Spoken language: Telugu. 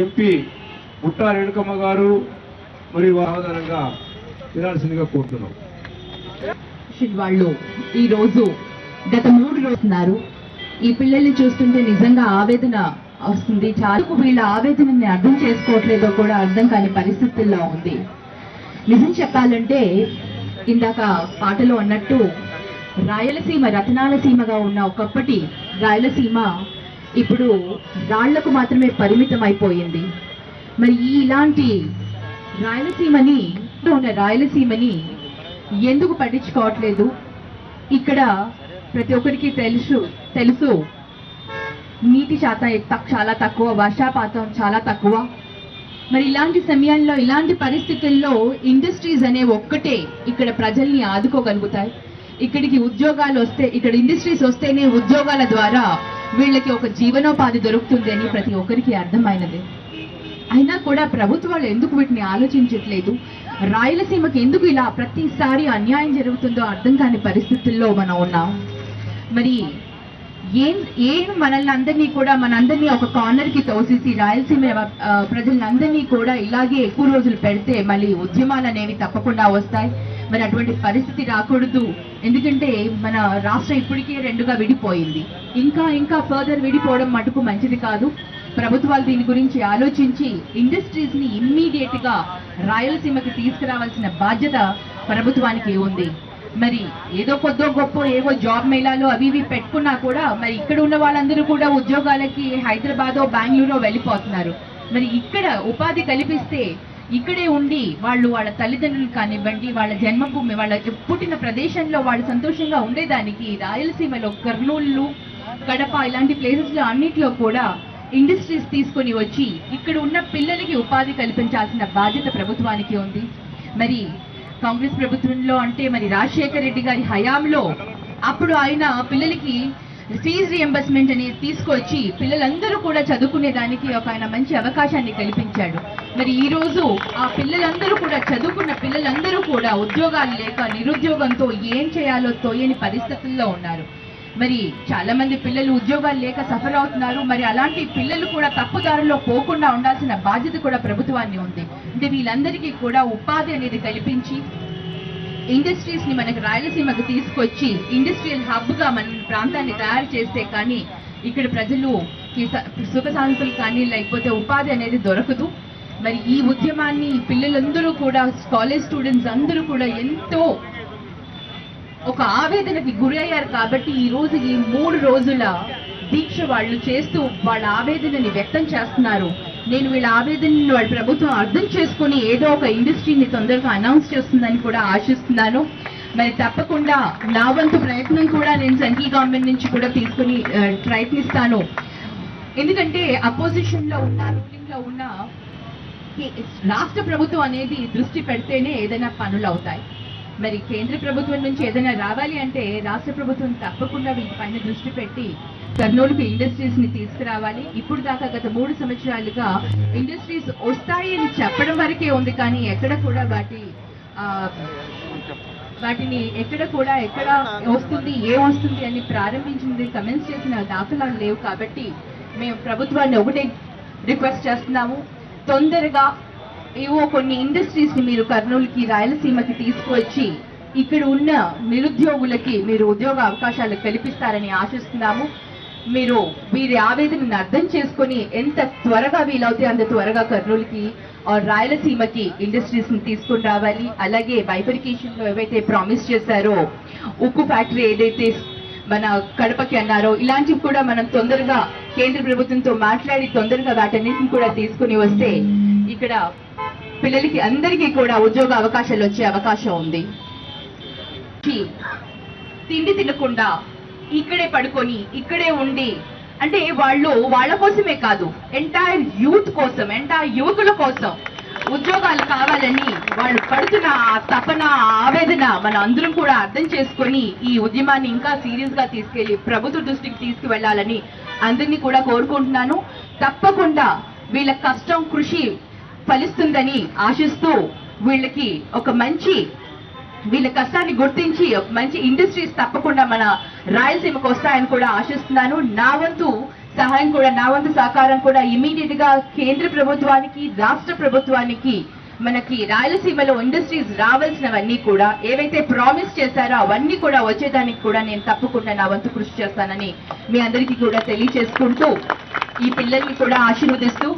ఎంపీ ముట్టా రేణుకమ్మ గారు మరియు ఆధారంగా వినాల్సిందిగా కోరుతున్నాం. వాళ్ళు ఈ రోజు గత 3 రోజున్నారు. ఈ పిల్లల్ని చూస్తుంటే నిజంగా ఆవేదన వస్తుంది. చాలా వీళ్ళ ఆవేదనని అర్థం చేసుకోవట్లేదో కూడా అర్థం కాని పరిస్థితుల్లో ఉంది. నిజం చెప్పాలంటే ఇందాక పాటలో అన్నట్టు రాయలసీమ రతనాల సీమగా ఉన్న ఒకప్పటి రాయలసీమ ఇప్పుడు రాళ్లకు మాత్రమే పరిమితం అయిపోయింది. మరి ఇలాంటి రాయలసీమని ఎందుకు పట్టించుకోవట్లేదు? ఇక్కడ ప్రతి ఒక్కరికి తెలుసు నీటి శాతం చాలా తక్కువ, వర్షపాతం చాలా తక్కువ. మరి ఇలాంటి సమయాల్లో ఇలాంటి పరిస్థితుల్లో ఇండస్ట్రీస్ అనే ఒక్కటే ఇక్కడ ప్రజల్ని ఆదుకోగలుగుతాయి. ఇక్కడికి ఉద్యోగాలు వస్తే, ఇక్కడ ఇండస్ట్రీస్ వస్తేనే ఉద్యోగాల ద్వారా వీళ్ళకి ఒక జీవనోపాధి దొరుకుతుంది అని ప్రతి ఒక్కరికి అర్థమైనది. అయినా కూడా ప్రభుత్వాలు ఎందుకు వీటిని ఆలోచించట్లేదు? రాయలసీమకి ఎందుకు ఇలా ప్రతిసారి అన్యాయం జరుగుతుందో అర్థం కాని పరిస్థితుల్లో మనం ఉన్నాం. మరి ఏం మనందరినీ ఒక కార్నర్ కి తోసేసి రాయలసీమ ప్రజలందరినీ కూడా ఇలాగే ఎక్కువ రోజులు పెడితే మళ్ళీ ఉద్యమాలు అనేవి తప్పకుండా వస్తాయి. మరి అటువంటి పరిస్థితి రాకూడదు. ఎందుకంటే మన రాష్ట్రం ఇప్పటికే 2గా విడిపోయింది. ఇంకా ఫర్దర్ విడిపోవడం మటుకు మంచిది కాదు. ప్రభుత్వాలు దీని గురించి ఆలోచించి ఇండస్ట్రీస్ ని ఇమ్మీడియట్ గా రాయలసీమకి తీసుకురావాల్సిన బాధ్యత ప్రభుత్వానికి ఉంది. మరి ఏదో కొద్దో గొప్ప ఏవో జాబ్ మేళాలు అవి ఇవి పెట్టుకున్నా కూడా మరి ఇక్కడ ఉన్న వాళ్ళందరూ కూడా ఉద్యోగాలకి హైదరాబాదో బెంగళూరో వెళ్ళిపోతున్నారు. మరి ఇక్కడ ఉపాధి కల్పిస్తే ఇక్కడే ఉండి వాళ్ళ తల్లిదండ్రులు కానివ్వండి, వాళ్ళ జన్మభూమి, వాళ్ళ పుట్టిన ప్రదేశంలో వాళ్ళు సంతోషంగా ఉండేదానికి రాయలసీమలో కర్నూలు, కడప ఇలాంటి ప్లేసెస్ లో అన్నిట్లో కూడా ఇండస్ట్రీస్ తీసుకొని వచ్చి ఇక్కడ ఉన్న పిల్లలకి ఉపాధి కల్పించాల్సిన బాధ్యత ప్రభుత్వానికి ఉంది. మరి కాంగ్రెస్ ప్రభుత్వంలో అంటే మరి రాజశేఖర్ రెడ్డి గారి హయాంలో అప్పుడు ఆయన పిల్లలకి ఫీజు రియంబర్స్మెంట్ అనేది తీసుకొచ్చి పిల్లలందరూ కూడా చదువుకునేదానికి ఆయన మంచి అవకాశాన్ని కల్పించాడు. మరి ఈ రోజు ఆ పిల్లలందరూ కూడా చదువుకున్న పిల్లలందరూ కూడా ఉద్యోగాలు లేక నిరుద్యోగంతో ఏం చేయాలో తోయని పరిస్థితుల్లో ఉన్నారు. మరి చాలా మంది పిల్లలు ఉద్యోగాలు లేక సఫర్ అవుతున్నారు. మరి అలాంటి పిల్లలు కూడా తప్పుదారిలో పోకుండా ఉండాల్సిన బాధ్యత కూడా ప్రభుత్వాన్ని ఉంది. అంటే వీళ్ళందరికీ కూడా ఉపాధి అనేది కల్పించి ఇండస్ట్రీస్ ని మనకి రాయలసీమకు తీసుకొచ్చి ఇండస్ట్రియల్ హబ్ గా మన ప్రాంతాన్ని తయారు చేస్తే కానీ ఇక్కడ ప్రజలు సుఖశాంతులు కానీ లేకపోతే ఉపాధి అనేది దొరకదు. మరి ఈ ఉద్యమాన్ని పిల్లలందరూ కూడా కాలేజ్ స్టూడెంట్స్ అందరూ కూడా ఎంతో ఒక ఆవేదనకి గురి అయ్యారు. కాబట్టి ఈ రోజు ఈ 3 రోజుల దీక్ష వాళ్ళు చేస్తూ వాళ్ళ ఆవేదనని వ్యక్తం చేస్తున్నారు. నేను వీళ్ళ ఆవేదనని వాళ్ళ ప్రభుత్వం అర్థం చేసుకుని ఏదో ఒక ఇండస్ట్రీని తొందరగా అనౌన్స్ చేస్తుందని కూడా ఆశిస్తున్నాను. మరి తప్పకుండా నా వంతు ప్రయత్నం కూడా నేను సెంట్రల్ గవర్నమెంట్ నుంచి కూడా తీసుకుని ప్రయత్నిస్తాను. ఎందుకంటే అపోజిషన్ లో ఉన్న, రూలింగ్ లో ఉన్న రాష్ట్ర ప్రభుత్వం అనేది దృష్టి పెడితేనే ఏదైనా పనులు అవుతాయి. మరి కేంద్ర ప్రభుత్వం నుంచి ఏదైనా రావాలి అంటే రాష్ట్ర ప్రభుత్వం తప్పకుండా వీటిపైన దృష్టి పెట్టి కర్నూలుకు ఇండస్ట్రీస్ ని తీసుకురావాలి. ఇప్పుడు దాకా గత 3 సంవత్సరాలుగా ఇండస్ట్రీస్ వస్తాయి అని చెప్పడం వరకే ఉంది, కానీ ఎక్కడ కూడా వాటిని ఎక్కడ వస్తుంది ఏమొస్తుంది అని ప్రారంభించింది కమెంట్స్ చేసిన దాఖలాలు లేవు. కాబట్టి మేము ప్రభుత్వాన్ని ఒకటే రిక్వెస్ట్ చేస్తున్నాము, తొందరగా ఏవో కొన్ని ఇండస్ట్రీస్ ని మీరు కర్నూలుకి రాయలసీమకి తీసుకువచ్చి ఇక్కడ ఉన్న నిరుద్యోగులకి మీరు ఉద్యోగ అవకాశాలు కల్పిస్తారని ఆశిస్తున్నాము. మీరు వీరి ఆవేదనను అర్థం చేసుకొని ఎంత త్వరగా వీలవుతే అంత త్వరగా కర్నూలుకి రాయలసీమకి ఇండస్ట్రీస్ ని తీసుకుని రావాలి. అలాగే బైఫర్కేషన్ లో ఏవైతే ప్రామిస్ చేశారో, ఉక్కు ఫ్యాక్టరీ ఏదైతే మన కడపకి అన్నారో, ఇలాంటివి కూడా మనం తొందరగా కేంద్ర ప్రభుత్వంతో మాట్లాడి తొందరగా వాటన్నిటిని కూడా తీసుకుని వస్తే ఇక్కడ పిల్లలకి అందరికీ కూడా ఉద్యోగ అవకాశాలు వచ్చే అవకాశం ఉంది. తిండి తినకుండా ఇక్కడే పడుకొని ఇక్కడే ఉండి అంటే వాళ్ళ కోసమే కాదు, ఎంటైర్ యూత్ కోసం, ఎంటైర్ యువకుల కోసం ఉద్యోగాలు కావాలని వాళ్ళు పడుతున్న ఆ తపన, ఆవేదన మనం అందరం కూడా అర్థం చేసుకొని ఈ ఉద్యమాన్ని ఇంకా సీరియస్ గా తీసుకెళ్లి ప్రభుత్వ దృష్టికి తీసుకువెళ్లాలని అందరినీ కూడా కోరుకుంటున్నాను. తప్పకుండా వీళ్ళ కష్టం, కృషి ఫలిస్తుందని ఆశిస్తూ వీళ్ళ కష్టాన్ని గుర్తించి మంచి ఇండస్ట్రీస్ తప్పకుండా మన రాయలసీమకు వస్తాయని కూడా ఆశిస్తున్నాను. నా వంతు సహాయం కూడా, నా వంతు సహకారం కూడా ఇమీడియట్ గా కేంద్ర ప్రభుత్వానికి, రాష్ట్ర ప్రభుత్వానికి, మనకి రాయలసీమలో ఇండస్ట్రీస్ రావాల్సినవన్నీ కూడా ఏవైతే ప్రామిస్ చేశారో అవన్నీ కూడా వచ్చేదానికి కూడా నేను తప్పకుండా నా వంతు కృషి చేస్తానని మీ అందరికీ కూడా తెలియచేసుకుంటూ, ఈ పిల్లల్ని కూడా ఆశీర్వదిస్తూ